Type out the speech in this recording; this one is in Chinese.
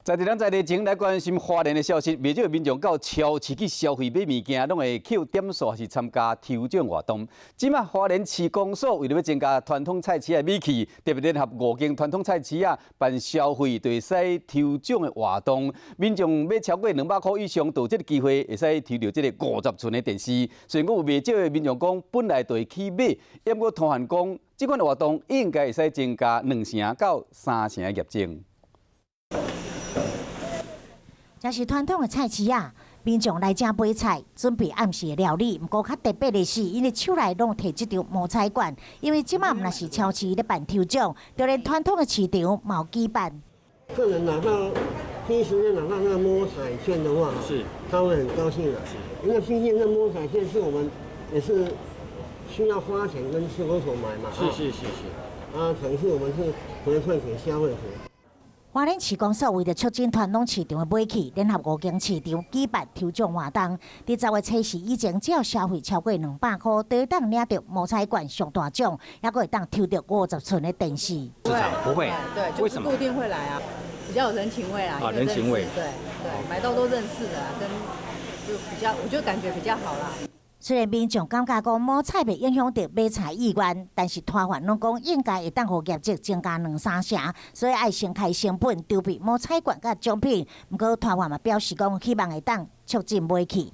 在咱在地前来关心花莲的消息，未少民众到超市去消费买物件，拢会扣点数，还是参加抽奖活动。即马花莲市公所为了要增加传统菜市的美气，特别联合5间传统菜市啊办消费对使抽奖的活动，民众买超过200块以上，就有这个机会会使抽到这个50寸的电视。虽然讲有未少的民众讲本来就会去买，也不过摊贩讲，这款活动应该会使增加2成到3成的业绩。 这是传统的菜市啊，民众来这买菜，准备暗时的料理。不过较特别的是，因为手内拢摕这张摸彩罐，因为即马毋那是超市咧办抽奖，就连传统的市场嘛有举办。客人拿到第一时间拿到那个摸彩券的话，是他会很高兴的，因为毕竟那摸彩券是我们也是需要花钱跟市公所买嘛，是，啊，可能是我们是回馈给消费者。 花莲市公所为了促进传统市场的买气，联合5间市场举办抽奖活动。伫10月初4以前，只要消费超过200块，就会当领到摸彩罐上大奖，还会当抽到50寸的电视。市场不会，对，为什么？固定会来啊，比较有人情味啊。人情味。对，买到都认识的，跟就比较，我就感觉比较好啦。 虽然民众感觉讲摸彩袂影响到买菜意愿，但是摊贩拢讲应该会当互业绩增加2-3成，所以爱先开成本筹备摸彩罐甲奖品。不过摊贩嘛表示讲，希望会当促进买气。